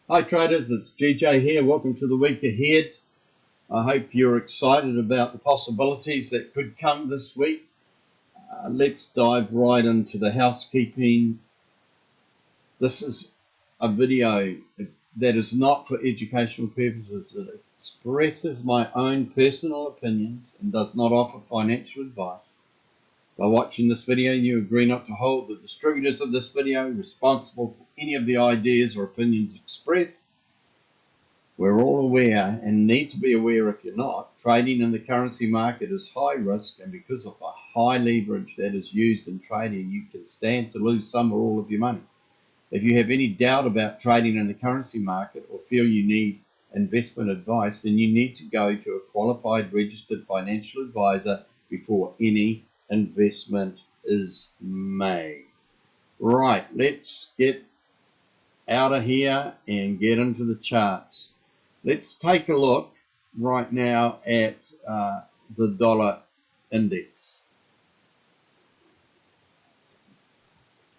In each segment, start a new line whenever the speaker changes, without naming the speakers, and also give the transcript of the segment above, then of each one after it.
Hi traders, it's GJ here. Welcome to the week ahead. I hope you're excited about the possibilities that could come this week. Let's dive right into the housekeeping. This is a video that is not for educational purposes. It expresses my own personal opinions and does not offer financial advice. By watching this video, you agree not to hold the distributors of this video responsible for any of the ideas or opinions expressed. We're all aware and need to be aware, if you're not, trading in the currency market is high risk, and because of the high leverage that is used in trading, you can stand to lose some or all of your money. If you have any doubt about trading in the currency market or feel you need investment advice, then you need to go to a qualified registered financial advisor before any investment is made. Right, let's get out of here and get into the charts. Let's take a look right now at the dollar index.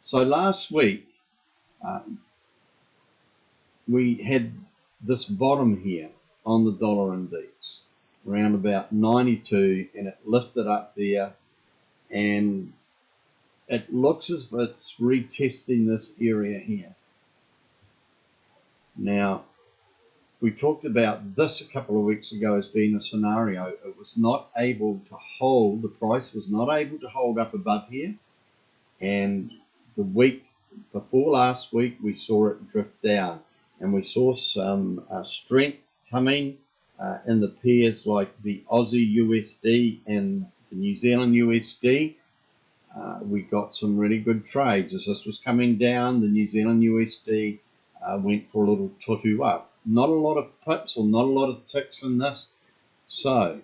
So last week we had this bottom here on the dollar index around about 92, and it lifted up there, and it looks as if it's retesting this area here. Now, we talked about this a couple of weeks ago as being a scenario. It was not able to hold, the price was not able to hold up above here, and the week before last week we saw it drift down, and we saw some strength coming in the pairs like the Aussie USD and the New Zealand USD. We got some really good trades. As this was coming down, the New Zealand USD went for a little tutu up. Not a lot of pips or not a lot of ticks in this. So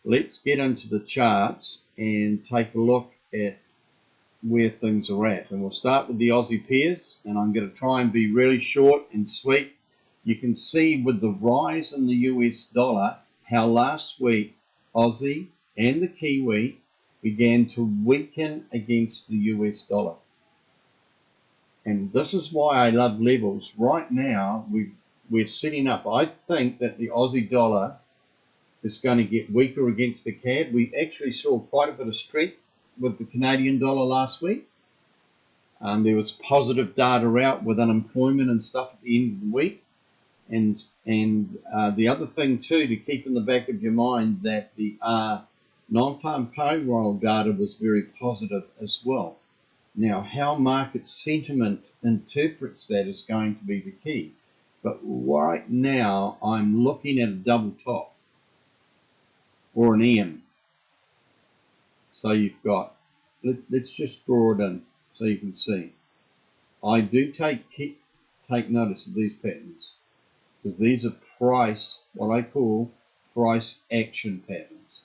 let's get into the charts and take a look at where things are at. And we'll start with the Aussie pairs, and I'm going to try and be really short and sweet. You can see with the rise in the US dollar how last week Aussie and the Kiwi began to weaken against the US dollar. And this is why I love levels. Right now we're setting up. I think that the Aussie dollar is going to get weaker against the CAD. We actually saw quite a bit of strength with the Canadian dollar last week. There was positive data out with unemployment and stuff at the end of the week. And the other thing too to keep in the back of your mind, that the non-farm payroll data was very positive as well. Now, how market sentiment interprets that is going to be the key. But right now, I'm looking at a double top or an M. So you've got, let's just draw it in so you can see. I do take notice of these patterns, because these are price, what I call price action patterns.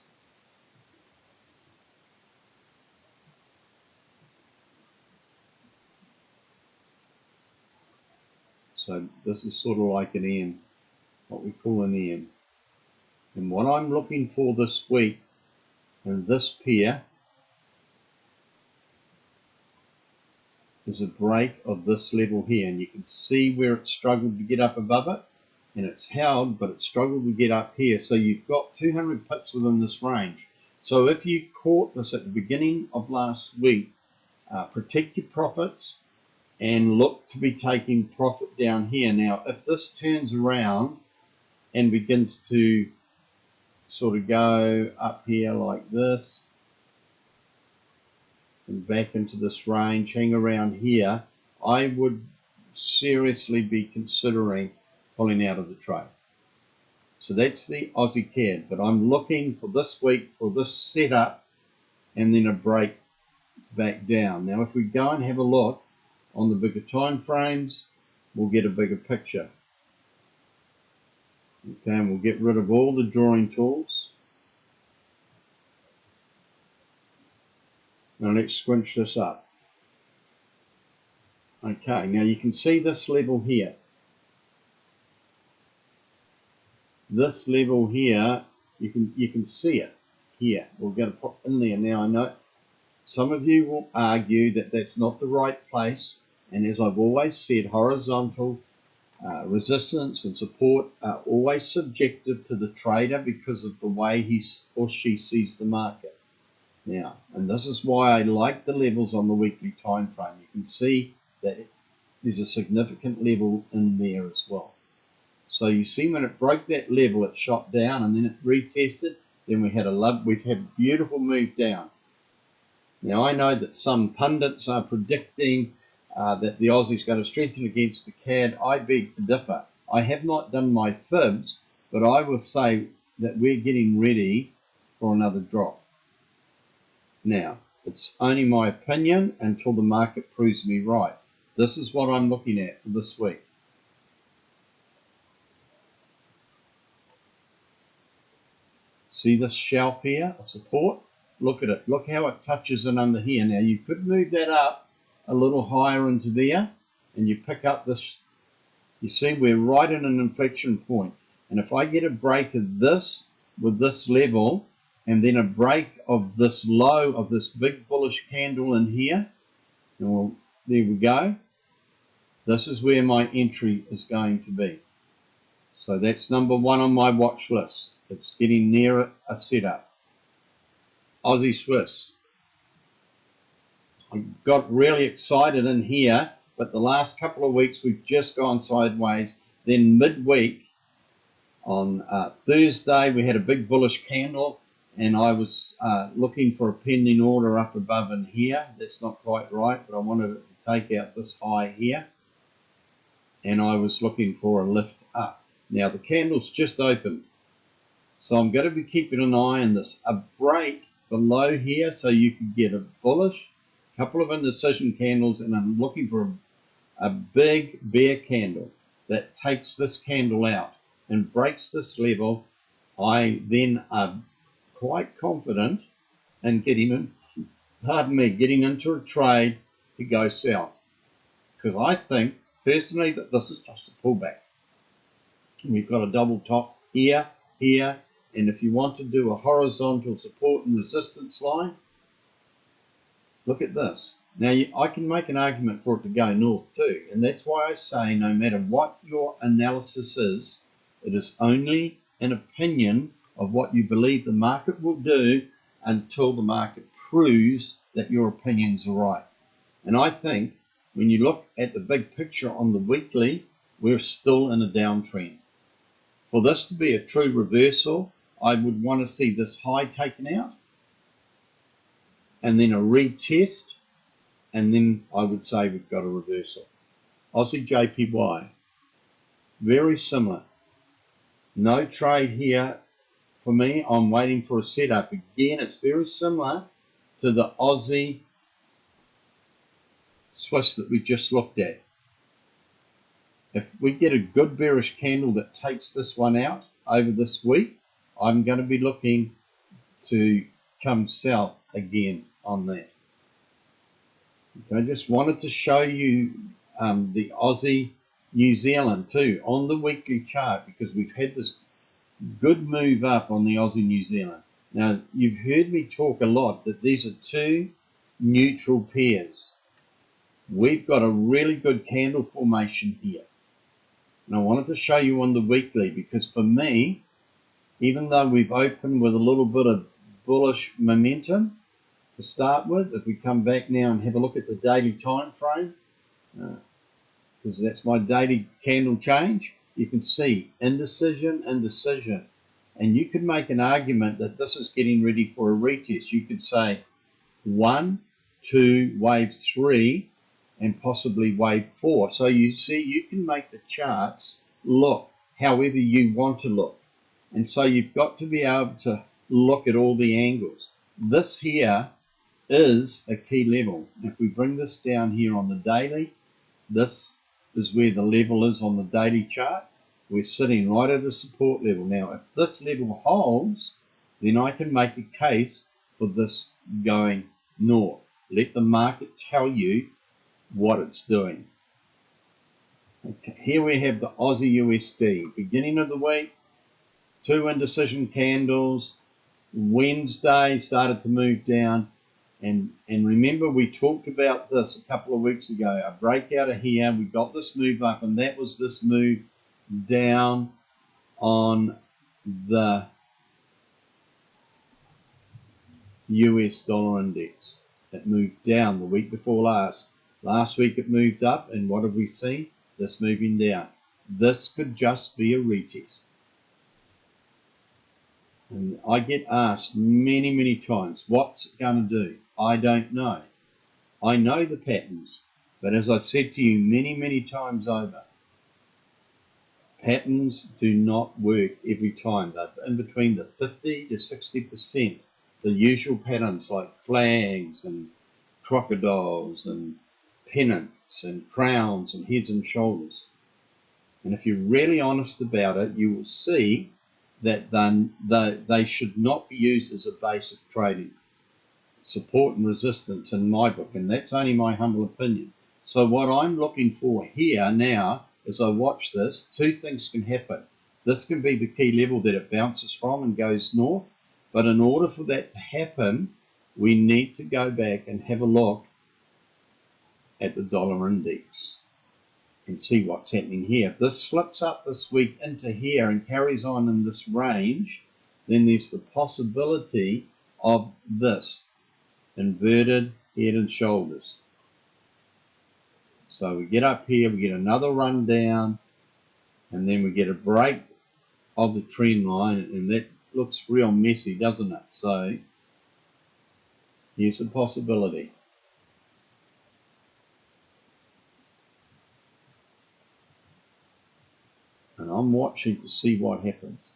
So this is sort of like an M, what we call an M. And what I'm looking for this week in this pair is a break of this level here. And you can see where it struggled to get up above it, and it's held, but it struggled to get up here. So you've got 200 pips within this range. So if you caught this at the beginning of last week, protect your profits and look to be taking profit down here. Now, if this turns around and begins to sort of go up here like this and back into this range, hang around here, I would seriously be considering pulling out of the trade. So that's the Aussie CAD, but I'm looking for this week for this setup and then a break back down. Now, if we go and have a look on the bigger time frames, we'll get a bigger picture. Okay, and we'll get rid of all the drawing tools. Now let's squinch this up. Okay, now you can see this level here. This level here, you can see it here. We're going to put in there. Now I know some of you will argue that that's not the right place, and as I've always said, horizontal resistance and support are always subjective to the trader because of the way he or she sees the market. Now, and this is why I like the levels on the weekly time frame. You can see that there's a significant level in there as well. So you see when it broke that level, it shot down and then it retested. Then we've had a beautiful move down. Now I know that some pundits are predicting that the Aussie's going to strengthen against the CAD. I beg to differ. I have not done my fibs, but I will say that we're getting ready for another drop. Now, it's only my opinion until the market proves me right. This is what I'm looking at for this week. See this shelf here of support? Look at it. Look how it touches in under here. Now, you could move that up a little higher into there, and you pick up this. You see, we're right at an inflection point. And if I get a break of this with this level, and then a break of this low of this big bullish candle in here, well, there we go. This is where my entry is going to be. So that's number one on my watch list. It's getting near a setup. Aussie Swiss. I got really excited in here, but the last couple of weeks we've just gone sideways. Then midweek on Thursday we had a big bullish candle, and I was looking for a pending order up above in here. That's not quite right, but I wanted it to take out this high here, and I was looking for a lift up. Now the candle's just opened, so I'm going to be keeping an eye on this. A break below here, so you can get a bullish, couple of indecision candles, and I'm looking for a big bear candle that takes this candle out and breaks this level. I then am quite confident in getting into a trade to go south, because I think personally that this is just a pullback. We've got a double top here, here, and if you want to do a horizontal support and resistance line, look at this. Now, I can make an argument for it to go north too, and that's why I say no matter what your analysis is, it is only an opinion of what you believe the market will do until the market proves that your opinions are right. And I think when you look at the big picture on the weekly, we're still in a downtrend. For this to be a true reversal, I would want to see this high taken out, and then a retest, and then I would say we've got a reversal. Aussie JPY, very similar. No trade here for me. I'm waiting for a setup. Again, it's very similar to the Aussie Swiss that we just looked at. If we get a good bearish candle that takes this one out over this week, I'm going to be looking to come south again on that. Okay, I just wanted to show you the Aussie New Zealand too on the weekly chart, because we've had this good move up on the Aussie New Zealand. Now, you've heard me talk a lot that these are two neutral pairs. We've got a really good candle formation here. And I wanted to show you on the weekly, because for me, even though we've opened with a little bit of bullish momentum to start with, if we come back now and have a look at the daily time frame, because that's my daily candle change, you can see indecision, indecision. And you could make an argument that this is getting ready for a retest. You could say 1, 2, wave 3, and possibly wave 4. So you see, you can make the charts look however you want to look. And so you've got to be able to look at all the angles. This here is a key level. If we bring this down here on the daily, this is where the level is on the daily chart. We're sitting right at a support level. Now, if this level holds, then I can make a case for this going north. Let the market tell you what it's doing. Okay, here we have the Aussie USD. Beginning of the week, 2 indecision candles. Wednesday started to move down. And remember, we talked about this a couple of weeks ago. A breakout of here, we got this move up, and that was this move down on the US dollar index. It moved down the week before last. Last week it moved up, and what have we seen? This moving down. This could just be a retest. And I get asked many, many times, what's it going to do? I don't know. I know the patterns, but as I've said to you many, many times over, patterns do not work every time. They're in between the 50 to 60%. The usual patterns like flags and crocodiles and pennants and crowns and heads and shoulders. And if you're really honest about it, you will see that they should not be used as a base of trading. Support and resistance in my book, and that's only my humble opinion. So what I'm looking for here now, as I watch this, two things can happen. This can be the key level that it bounces from and goes north, but in order for that to happen, we need to go back and have a look at the dollar index and see what's happening here. If this slips up this week into here and carries on in this range, then there's the possibility of this inverted head and shoulders. So we get up here, we get another run down, and then we get a break of the trend line, and that looks real messy, doesn't it? So here's a possibility. And I'm watching to see what happens.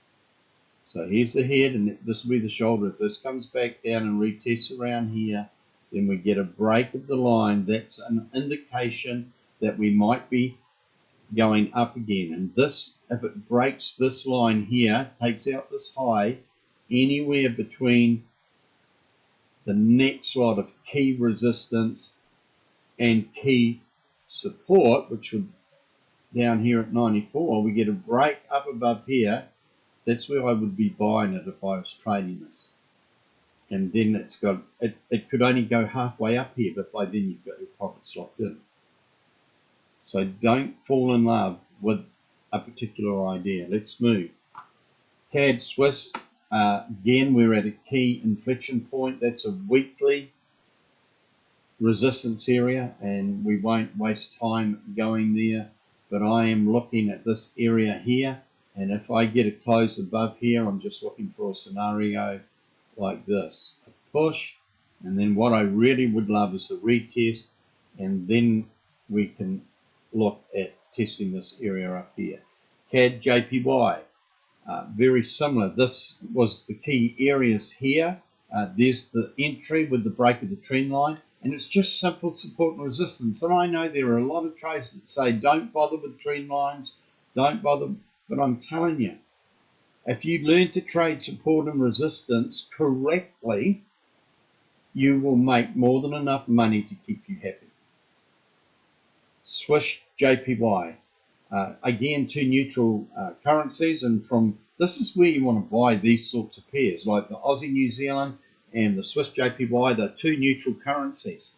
So here's the head, and this will be the shoulder. If this comes back down and retests around here, then we get a break of the line. That's an indication that we might be going up again. And this, if it breaks this line here, takes out this high, anywhere between the next lot of key resistance and key support, which would down here at 94, we get a break up above here. That's where I would be buying it if I was trading this. And then it's got, it could only go halfway up here, but by then you've got your profits locked in. So don't fall in love with a particular idea. Let's move. CAD Swiss, again, we're at a key inflection point. That's a weekly resistance area, and we won't waste time going there. But I am looking at this area here, and if I get a close above here, I'm just looking for a scenario like this. A push, and then what I really would love is a retest, and then we can look at testing this area up here. CAD JPY, very similar. This was the key areas here. There's the entry with the break of the trend line, and it's just simple support and resistance. And I know there are a lot of traders that say don't bother with trend lines, don't bother, but I'm telling you, if you learn to trade support and resistance correctly, you will make more than enough money to keep you happy. Swiss JPY, again, two neutral currencies, and from this is where you want to buy these sorts of pairs, like the Aussie New Zealand and the Swiss JPY. They're two neutral currencies.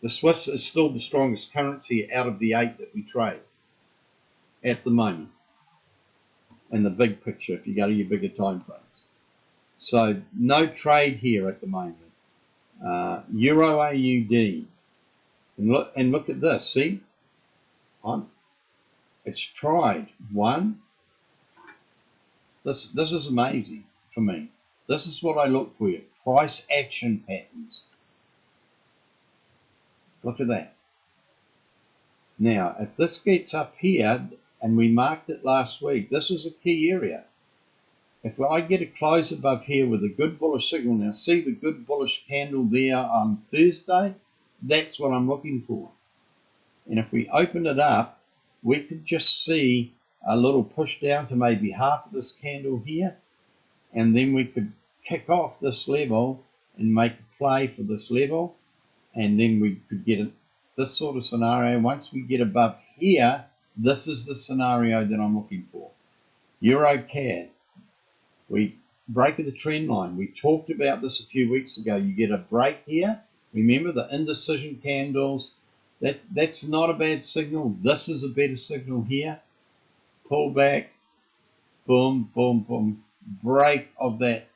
The Swiss is still the strongest currency out of the 8 that we trade at the moment in the big picture, if you go to your bigger time frames. So no trade here at the moment. Euro AUD, and look at this. See, it's tried one. This is amazing for me. This is what I look for. Price action patterns. Look at that. Now, if this gets up here, and we marked it last week, this is a key area. If I get a close above here with a good bullish signal, now see the good bullish candle there on Thursday? That's what I'm looking for. And if we open it up, we could just see a little push down to maybe half of this candle here, and then we could kick off this level and make a play for this level, and then we could get this sort of scenario. Once we get above here, this is the scenario that I'm looking for. Euro CAD, we break of the trend line. We talked about this a few weeks ago. You get a break here. Remember the indecision candles. That's not a bad signal. This is a better signal here. Pull back. Boom, boom, boom. Break of that.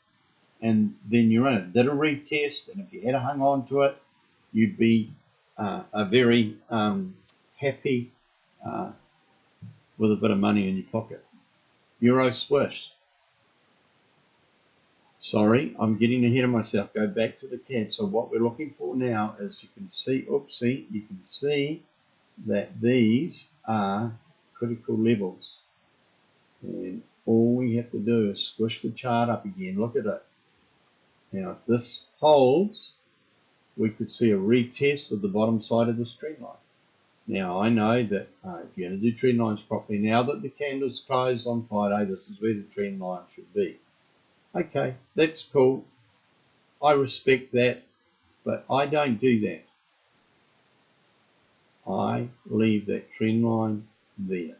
And then you're in it. Did a retest. And if you had hung on to it, you'd be a very happy with a bit of money in your pocket. Euro Swiss. Sorry, I'm getting ahead of myself. Go back to the CAD. So what we're looking for now is you can see, oopsie, you can see that these are critical levels. And all we have to do is squish the chart up again. Look at it. Now, if this holds, we could see a retest of the bottom side of this trend line. Now, I know that if you're going to do trend lines properly, now that the candle's closed on Friday, this is where the trend line should be. Okay, that's cool. I respect that, but I don't do that. I leave that trend line there.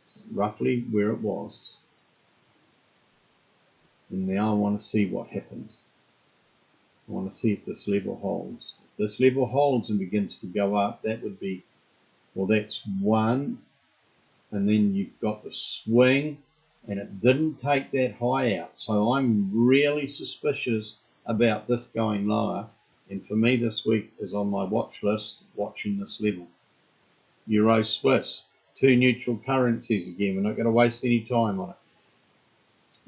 It's roughly where it was. And now I want to see what happens. I want to see if this level holds. If this level holds and begins to go up, that would be, well, that's one. And then you've got the swing, and it didn't take that high out. So I'm really suspicious about this going lower. And for me this week is on my watch list, watching this level. Euro Swiss, two neutral currencies again. We're not going to waste any time on it.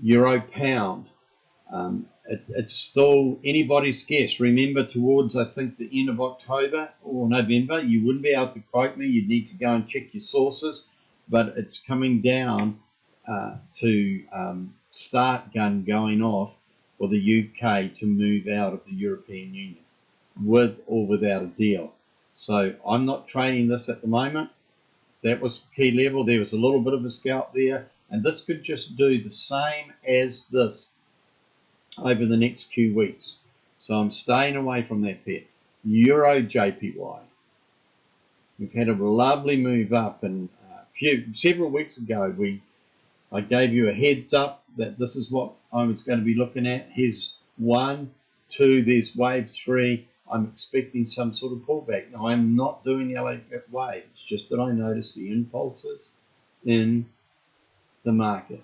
Euro Pound. It's still anybody's guess. Remember, towards I think the end of October or November, you wouldn't be able to quote me. You'd need to go and check your sources. But it's coming down to start gun going off for the UK to move out of the European Union, with or without a deal. So I'm not trading this at the moment. That was the key level. There was a little bit of a scalp there. And this could just do the same as this over the next few weeks. So I'm staying away from that pair. Euro JPY. We've had a lovely move up, and several weeks ago I gave you a heads up that this is what I was going to be looking at. Here's 1, 2, there's wave 3. I'm expecting some sort of pullback. Now I'm not doing the electric wave. It's just that I notice the impulses in the market.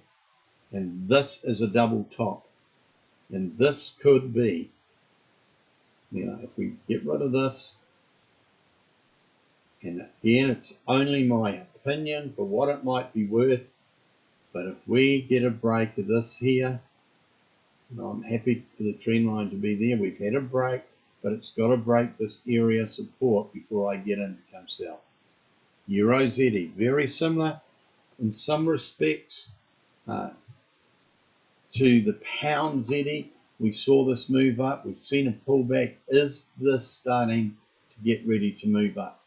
And this is a double top. And this could be, if we get rid of this, and again, it's only my opinion for what it might be worth, but if we get a break of this here, I'm happy for the trend line to be there. We've had a break, but it's got to break this area support before I get in to come sell. Euro ZD, very similar in some respects to the pound ZD. We saw this move up. We've seen a pullback. Is this starting to get ready to move up?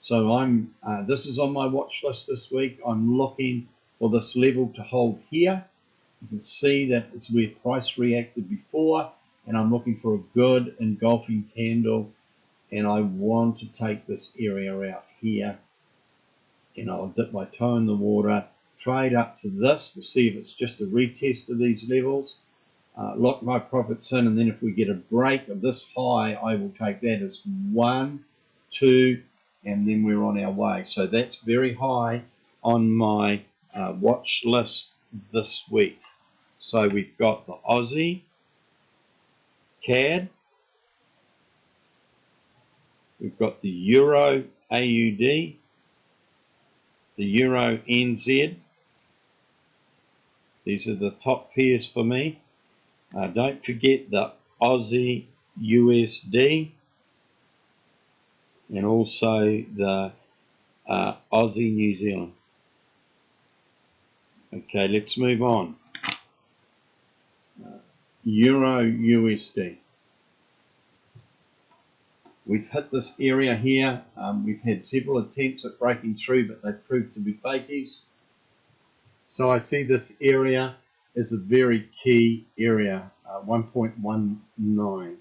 So this is on my watch list this week. I'm looking for this level to hold here. You can see that it's where price reacted before, and I'm looking for a good engulfing candle, and I want to take this area out here, and I'll dip my toe in the water, trade up to this to see if it's just a retest of these levels, lock my profits in, and then if we get a break of this high, I will take that as 1, 2, and then we're on our way. So that's very high on my watch list this week. So we've got the Aussie CAD, we've got the Euro AUD, the Euro NZ. These are the top pairs for me. Don't forget the Aussie USD and also the Aussie New Zealand. Okay, let's move on. Euro USD. We've hit this area here. We've had several attempts at breaking through, but they've proved to be fakies. So I see this area as a very key area, 1.19.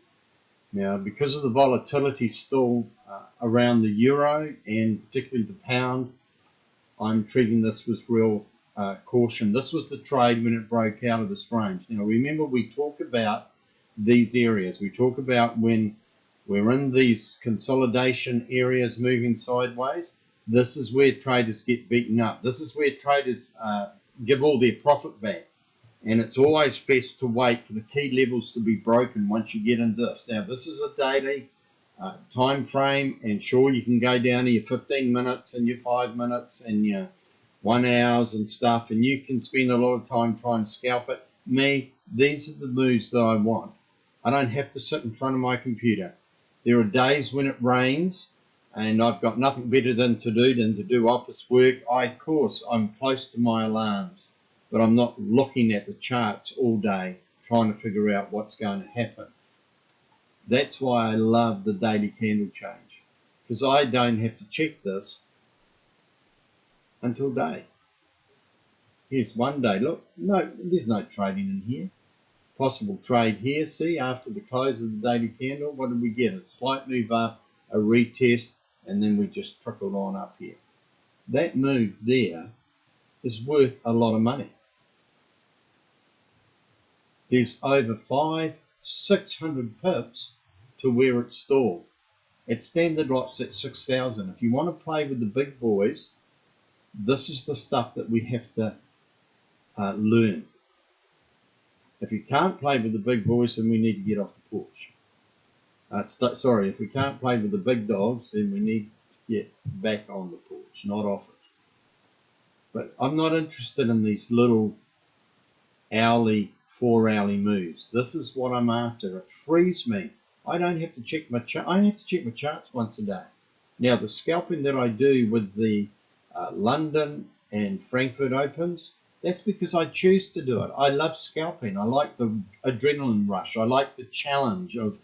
Now, because of the volatility still around the euro and particularly the pound, I'm treating this with real caution. This was the trade when it broke out of this range. Now remember, we talk about these areas. We talk about when we're in these consolidation areas moving sideways. This is where traders get beaten up. This is where traders give all their profit back. And it's always best to wait for the key levels to be broken once you get into this. Now, this is a daily time frame, and sure, you can go down to your 15 minutes and your 5 minutes and your 1 hours and stuff, and you can spend a lot of time trying to scalp it. Me, these are the moves that I want. I don't have to sit in front of my computer. There are days when it rains and I've got nothing better than to do office work. Of course, I'm close to my alarms, but I'm not looking at the charts all day trying to figure out what's going to happen. That's why I love the daily candle change, because I don't have to check this until day. Here's one day. Look, no, there's no trading in here. Possible trade here. See, after the close of the daily candle, what did we get? A slight move up, a retest, and then we just trickled on up here. That move there is worth a lot of money. There's over 600 pips to where it's stalled. At standard lots at 6,000. If you want to play with the big boys, this is the stuff that we have to learn. If you can't play with the big boys, then we need to get off the porch. If we can't play with the big dogs, then we need to get back on the porch, not off it. But I'm not interested in these little hourly, 4-hourly moves. This is what I'm after. It frees me. I don't have to check my chart. I have to check my charts once a day. Now, the scalping that I do with the London and Frankfurt Opens, that's because I choose to do it. I love scalping. I like the adrenaline rush. I like the challenge of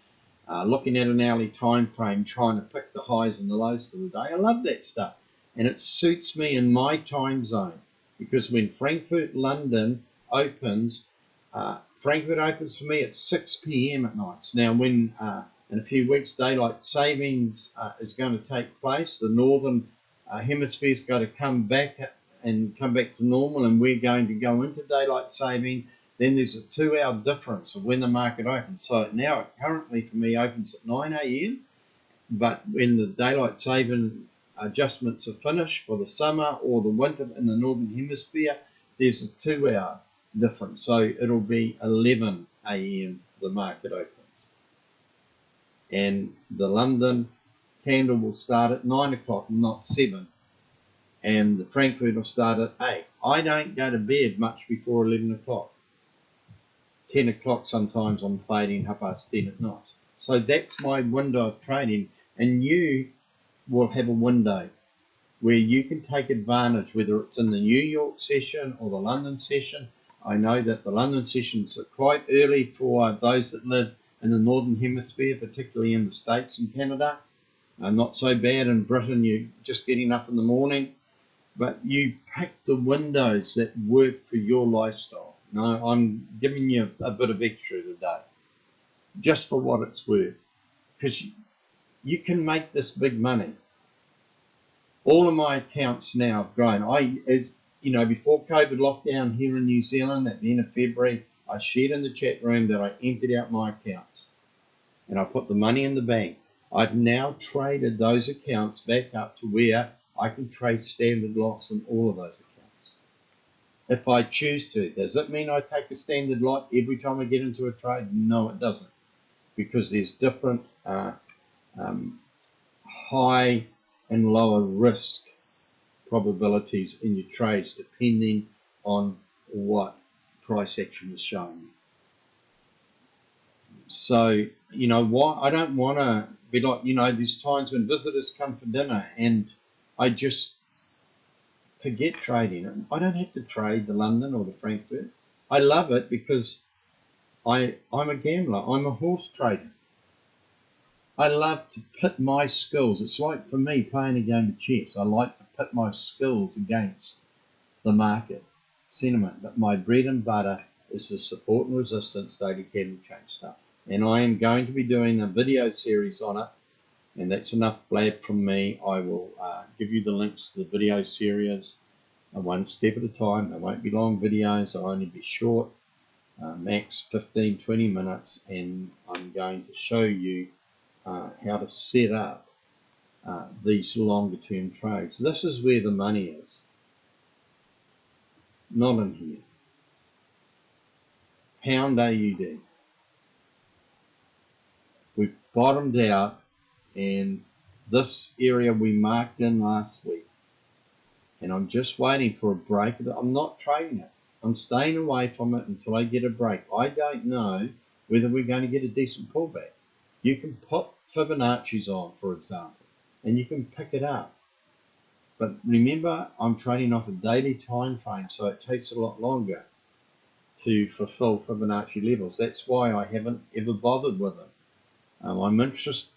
looking at an hourly time frame, trying to pick the highs and the lows for the day. I love that stuff. And it suits me in my time zone, because when Frankfurt London opens, Frankfurt opens for me at 6 p.m. at nights. Now, when in a few weeks daylight savings is going to take place, the northern hemisphere is going to come back to normal, and we're going to go into daylight saving. Then there's a 2-hour difference of when the market opens. So now it currently for me opens at 9 a.m. But when the daylight saving adjustments are finished for the summer or the winter in the northern hemisphere, there's a 2-hour difference. So it'll be 11 a.m. the market opens. And the London candle will start at 9 o'clock, not 7. And the Frankfurt will start at 8. I don't go to bed much before 11 o'clock. 10 o'clock sometimes I'm fading 10:30 at night. So that's my window of trading, and you will have a window where you can take advantage, whether it's in the New York session or the London session. I know that the London sessions are quite early for those that live in the Northern Hemisphere, particularly in the States and Canada. Not so bad in Britain, you're just getting up in the morning. But you pick the windows that work for your lifestyle. No, I'm giving you a bit of extra today, just for what it's worth, because you can make this big money. All of my accounts now have grown. Before COVID lockdown here in New Zealand at the end of February, I shared in the chat room that I emptied out my accounts and I put the money in the bank. I've now traded those accounts back up to where I can trade standard lots in all of those accounts if I choose to. Does it mean I take a standard lot every time I get into a trade? No, it doesn't, because there's different high and lower risk probabilities in your trades depending on what price action is showing you. So, I don't want to be like, there's times when visitors come for dinner and I just forget trading. I don't have to trade the London or the Frankfurt. I love it because I'm a gambler. I'm a horse trader. I love to pit my skills. It's like for me playing a game of chess. I like to pit my skills against the market sentiment. But my bread and butter is the support and resistance daily candle change stuff. And I am going to be doing a video series on it. And that's enough blab from me. I will give you the links to the video series one step at a time. They won't be long videos, they'll only be short, max 15-20 minutes, and I'm going to show you how to set up these longer term trades. This is where the money is, not in here. Pound AUD. We've bottomed out, and this area we marked in last week, and I'm just waiting for a break. I'm not trading it. I'm staying away from it until I get a break. I don't know whether we're going to get a decent pullback. You can put Fibonacci's on, for example, and you can pick it up. But remember, I'm trading off a daily time frame, so it takes a lot longer to fulfill Fibonacci levels. That's why I haven't ever bothered with them. I'm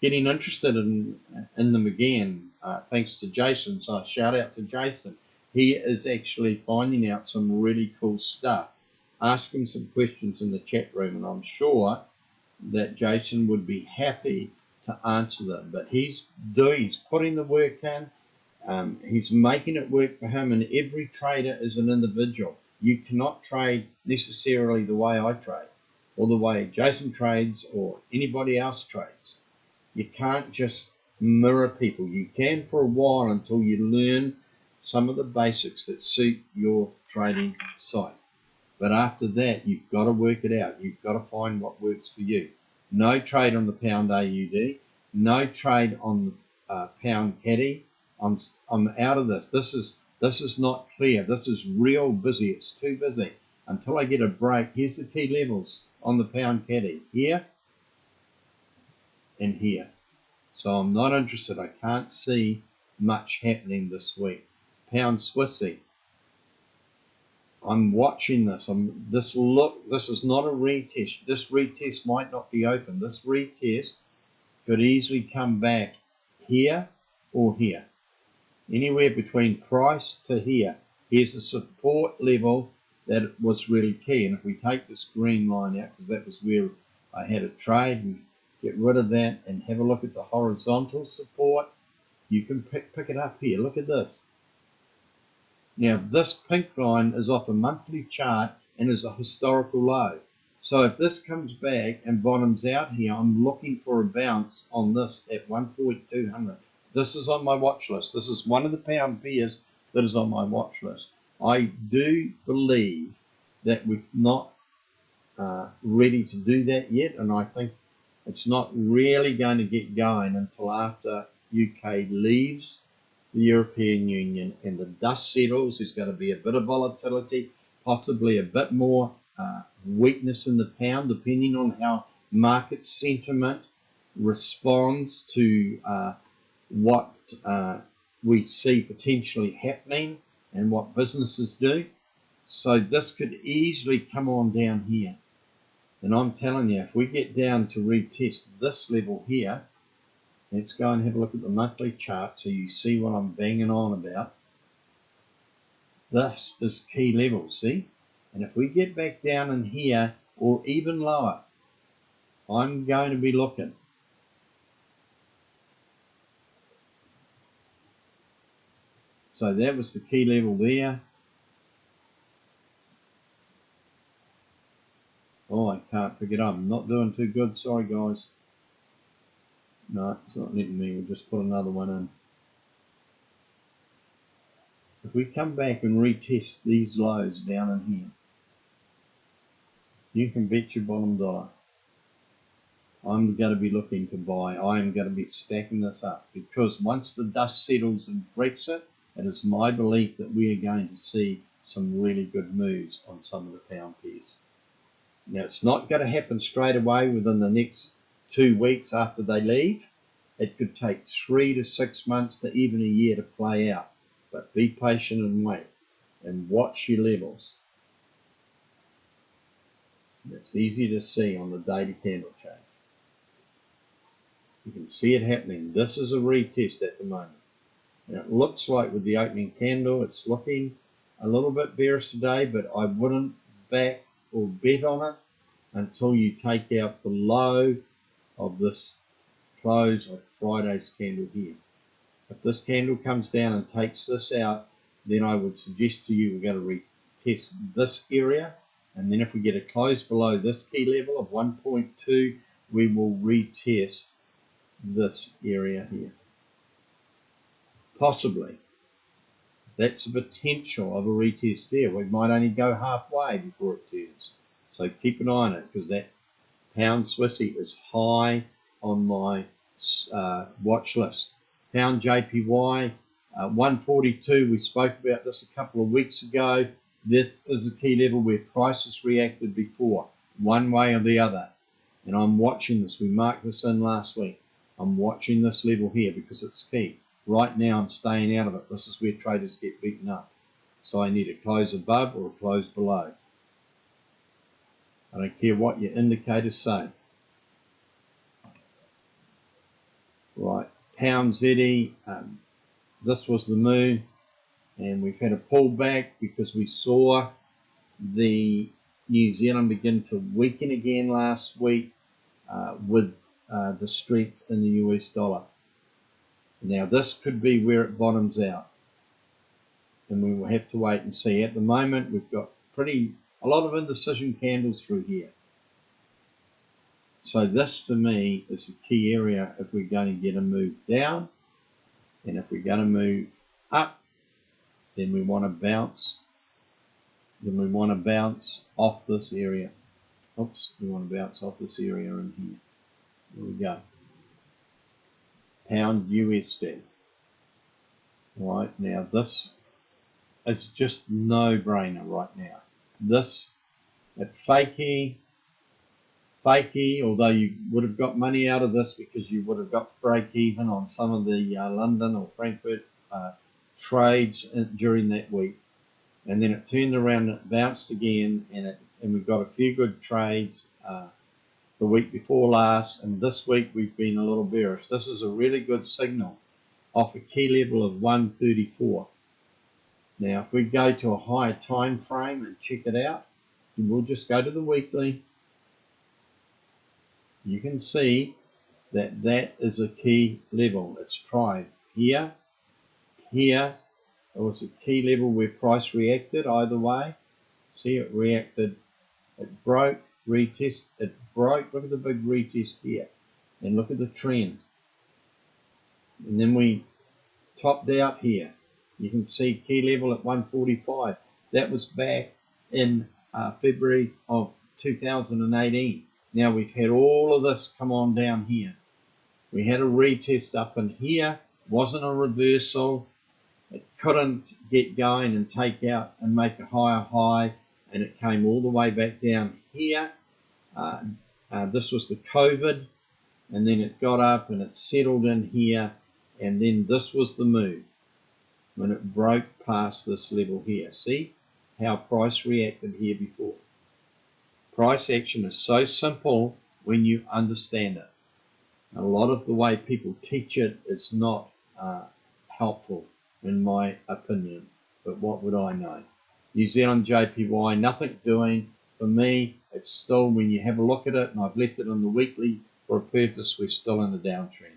getting interested in them again, thanks to Jason. So shout out to Jason. He is actually finding out some really cool stuff. Ask him some questions in the chat room, and I'm sure that Jason would be happy to answer them. But he's putting the work in. He's making it work for him, and every trader is an individual. You cannot trade necessarily the way I trade, or the way Jason trades, or anybody else trades. You can't just mirror people. You can for a while until you learn some of the basics that suit your trading site. But after that, you've got to work it out. You've got to find what works for you. No trade on the pound AUD. No trade on the pound caddy. I'm out of this. This is not clear. This is real busy. It's too busy. Until I get a break, here's the key levels on the pound caddy. Here and here. So I'm not interested. I can't see much happening this week. Pound Swissy. I'm watching this. This is not a retest. This retest might not be open. This retest could easily come back here or here. Anywhere between price to here. Here's the support level that was really key. And if we take this green line out, because that was where I had a trade, and get rid of that and have a look at the horizontal support, you can pick it up here. Look at this. Now this pink line is off a monthly chart and is a historical low. So if this comes back and bottoms out here, I'm looking for a bounce on this at 1.200. This is on my watch list. This is one of the pound pairs that is on my watch list. I do believe that we're not ready to do that yet, and I think it's not really going to get going until after UK leaves the European Union and the dust settles. There's going to be a bit of volatility, possibly a bit more weakness in the pound, depending on how market sentiment responds to what we see potentially happening and what businesses do. So this could easily come on down here. And I'm telling you, if we get down to retest this level here, let's go and have a look at the monthly chart so you see what I'm banging on about. This is key level, see? And if we get back down in here or even lower, I'm going to be looking. So that was the key level there. Oh, I can't pick it up. I'm not doing too good. Sorry, guys. No, it's not letting me. We'll just put another one in. If we come back and retest these lows down in here, you can bet your bottom dollar I'm going to be looking to buy. I am going to be stacking this up, because once the dust settles in Brexit, it is my belief that we are going to see some really good moves on some of the pound pairs. Now, it's not going to happen straight away within the next 2 weeks after they leave. It could take 3 to 6 months to even a year to play out. But be patient and wait, and watch your levels. It's easy to see on the daily candle change. You can see it happening. This is a retest at the moment. And it looks like with the opening candle, it's looking a little bit bearish today, but I wouldn't back or bet on it until you take out the low of this close of Friday's candle here. If this candle comes down and takes this out, then I would suggest to you we're going to retest this area, and then if we get a close below this key level of 1.2, we will retest this area here. Possibly. That's the potential of a retest there. We might only go halfway before it turns. So keep an eye on it, because that pound Swissy is high on my watch list. Pound JPY 142. We spoke about this a couple of weeks ago. This is a key level where prices reacted before, one way or the other. And I'm watching this. We marked this in last week. I'm watching this level here because it's key. Right now I'm staying out of it. This is where traders get beaten up. So I need a close above or a close below. I don't care what your indicators say. Right, pound ZE, this was the move, and we've had a pullback because we saw the New Zealand begin to weaken again last week with the strength in the US dollar. Now this could be where it bottoms out, and we will have to wait and see. At the moment we've got a lot of indecision candles through here. So this to me is the key area if we're going to get a move down, and if we're going to move up, then we want to bounce. Then we want to bounce off this area. Oops, we want to bounce off this area in here. There we go. Pound USD. Right, now this is just no-brainer right now. This at fakey, although you would have got money out of this because you would have got to break even on some of the London or Frankfurt trades during that week, and then it turned around and it bounced again, and we got a few good trades the week before last, and this week we've been a little bearish. This is a really good signal off a key level of 134. Now if we go to a higher time frame and check it out, we'll just go to the weekly. You can see that that is a key level. It's tried here, here. It was a key level where price reacted either way. See, it reacted, it broke, retest, it broke. Look at the big retest here, and look at the trend. And then we topped out here. You can see key level at 145. That was back in February of 2018. Now we've had all of this come on down here. We had a retest up in here, wasn't a reversal. It couldn't get going and take out and make a higher high, and it came all the way back down here. This was the COVID, and then it got up and it settled in here, and then this was the move when it broke past this level here. See how price reacted here before. Price action is so simple when you understand it. A lot of the way people teach it is not helpful in my opinion, but what would I know? New Zealand JPY, nothing doing. For me, it's still, when you have a look at it, and I've left it on the weekly for a purpose, we're still in the downtrend.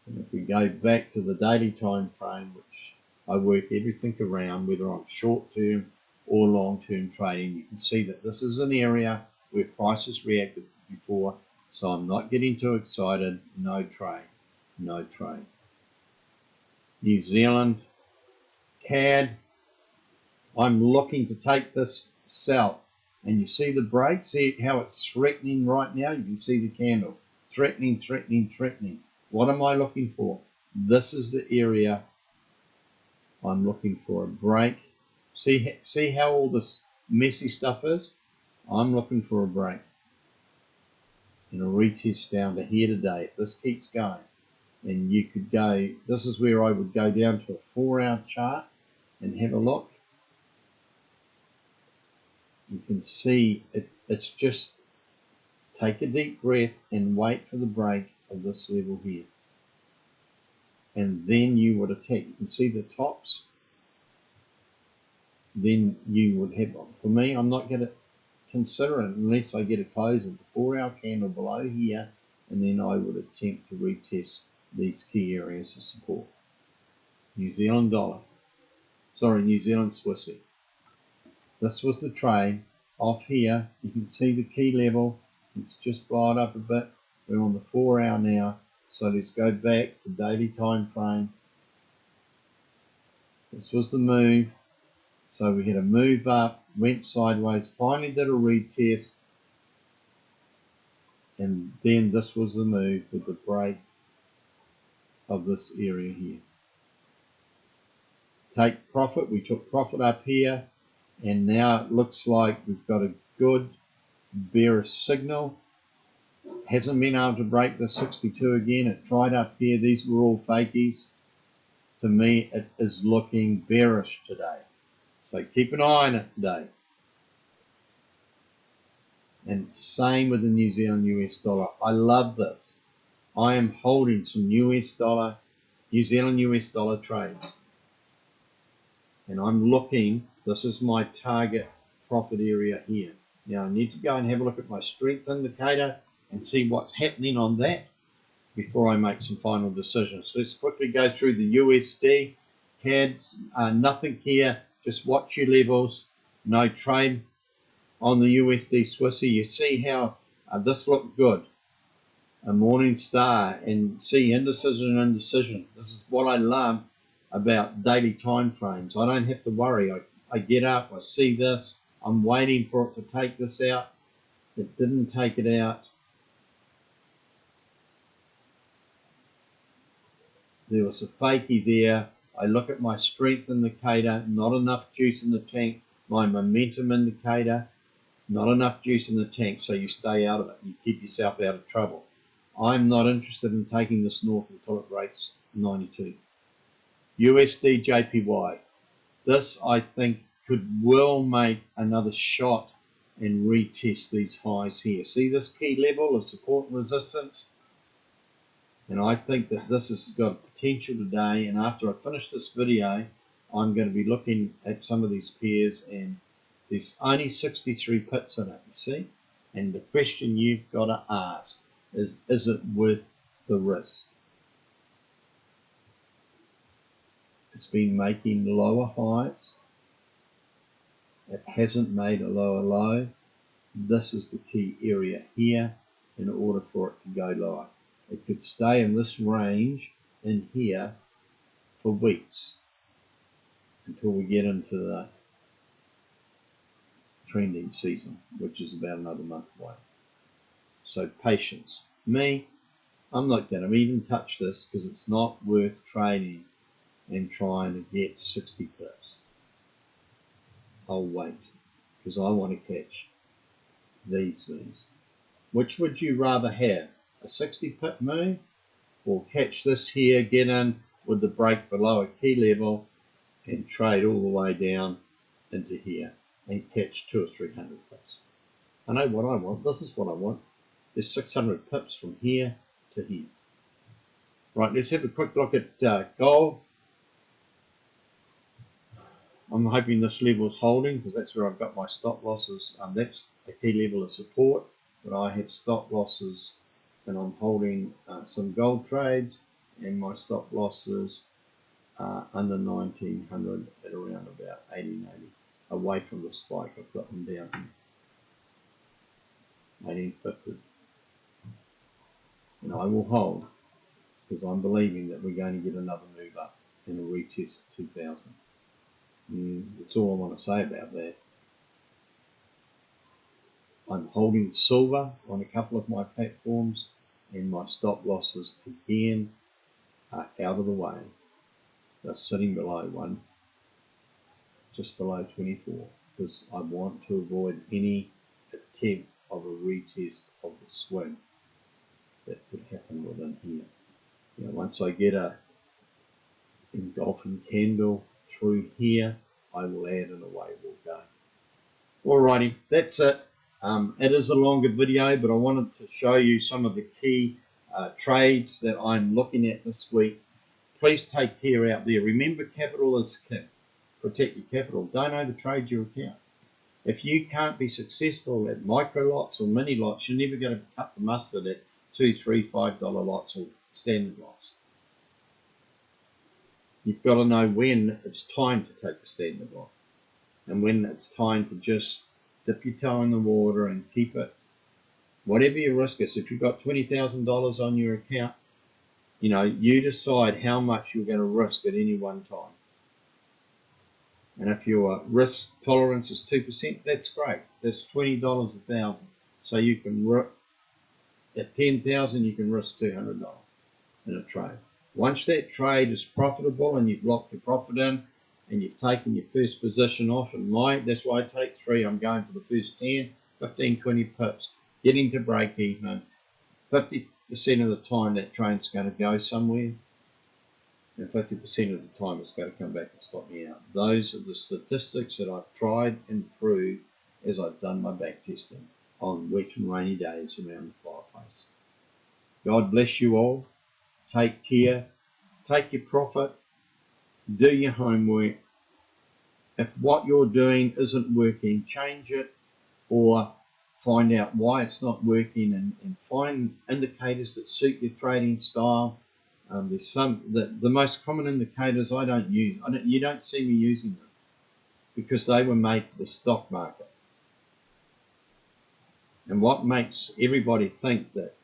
And if we go back to the daily time frame, which I work everything around, whether I'm short term or long-term trading, you can see that this is an area where prices reacted before, so I'm not getting too excited. No trade, no trade. New Zealand CAD, I'm looking to take this south, and you see the break, see how it's threatening right now. You can see the candle threatening, threatening, threatening. What am I looking for? This is the area I'm looking for, a break. See how all this messy stuff is? I'm looking for a break and a retest down to here today. If this keeps going, and you could go, this is where I would go down to a 4-hour chart and have a look. You can see it's just take a deep breath and wait for the break of this level here, and then you would attack. You can see the tops. Then you would have, for me, I'm not going to consider it unless I get a close of the 4-hour candle below here, and then I would attempt to retest these key areas of support. New Zealand dollar. sorry, New Zealand Swissy. This was the trade. Off here, you can see the key level. It's just blown up a bit. We're on the 4 hour now. So let's go back to daily time frame. This was the move. So we had a move up, went sideways, finally did a retest. And then this was the move with the break of this area here. Take profit. We took profit up here. And now it looks like we've got a good bearish signal. Hasn't been able to break the 62 again. It tried up here. These were all fakies. To me, it is looking bearish today. So keep an eye on it today. And same with the New Zealand US dollar. I love this. I am holding some US dollar, New Zealand US dollar trades. And I'm looking, this is my target profit area here. Now I need to go and have a look at my strength indicator and see what's happening on that before I make some final decisions. So let's quickly go through the USD, CADs, nothing here, just watch your levels, no trade on the USD Swissy. You see how this looked good, a morning star, and see indecision and indecision. This is what I love about daily time frames. I don't have to worry. I get up, I see this, I'm waiting for it to take this out. It didn't take it out. There was a fakie there. I look at my strength indicator, not enough juice in the tank. My momentum indicator, not enough juice in the tank, so you stay out of it. You keep yourself out of trouble. I'm not interested in taking this north until it breaks 92. USD JPY. This, I think, could well make another shot and retest these highs here. See this key level of support and resistance? And I think that this has got potential today. And after I finish this video, I'm going to be looking at some of these pairs, and there's only 63 pips in it, you see? And the question you've got to ask is it worth the risk? It's been making lower highs. It hasn't made a lower low. This is the key area here in order for it to go lower. It could stay in this range in here for weeks until we get into the trending season, which is about another month away. So patience. Me, I'm not going to even touch this because it's not worth trading and trying to get 60 pips. I'll wait because I want to catch these moves. Which would you rather have? A 60 pip move, or catch this here, get in with the break below a key level and trade all the way down into here and catch 200 or 300 pips? I know what I want. This is what I want. There's 600 pips from here to here. Right, let's have a quick look at gold. I'm hoping this level is holding because that's where I've got my stop losses. That's a key level of support, but I have stop losses and I'm holding some gold trades, and my stop losses are under 1900 at around about 1880, away from the spike. I've got them down here, 1850. And I will hold because I'm believing that we're going to get another move up and a retest 2000. That's all I want to say about that. I'm holding silver on a couple of my platforms, and my stop losses again are out of the way. They're sitting below one, just below 24, because I want to avoid any attempt of a retest of the swing that could happen within here. You know, once I get a engulfing candle through here, I will add and away we'll go. Alrighty, that's it. It is a longer video, but I wanted to show you some of the key trades that I'm looking at this week. Please take care out there. Remember, capital is king. Protect your capital. Don't overtrade your account. If you can't be successful at micro lots or mini lots, you're never going to cut the mustard at $2, $3, $5 lots or standard lots. You've got to know when it's time to take a standard loss and when it's time to just dip your toe in the water and keep it. Whatever your risk is, if you've got $20,000 on your account, you decide how much you're going to risk at any one time. And if your risk tolerance is 2%, that's great. That's $20 a thousand. So you can at 10,000, you can risk $200 in a trade. Once that trade is profitable and you've locked your profit in and you've taken your first position off, and that's why I take 3. I'm going for the first 10, 15, 20 pips, getting to break even. 50% of the time that trade's going to go somewhere, and 50% of the time it's going to come back and stop me out. Those are the statistics that I've tried and proved as I've done my back testing on wet and rainy days around the fireplace. God bless you all. Take care. Take your profit. Do your homework. If what you're doing isn't working, change it, or find out why it's not working, and find indicators that suit your trading style. There's the most common indicators I don't use. You don't see me using them because they were made for the stock market. And what makes everybody think that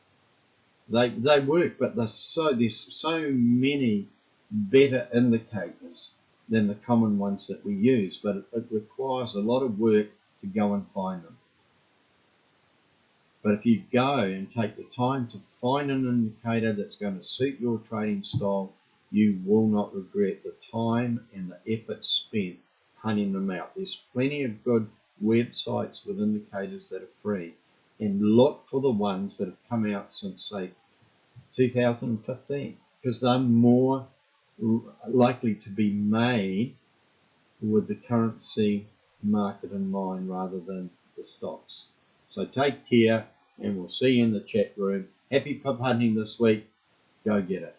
they work, but there's so many better indicators than the common ones that we use, but it requires a lot of work to go and find them. But if you go and take the time to find an indicator that's going to suit your trading style, you will not regret the time and the effort spent hunting them out. There's plenty of good websites with indicators that are free, and look for the ones that have come out since, say, 2015, because they're more likely to be made with the currency market in mind rather than the stocks. So take care, and we'll see you in the chat room. Happy pub hunting this week. Go get it.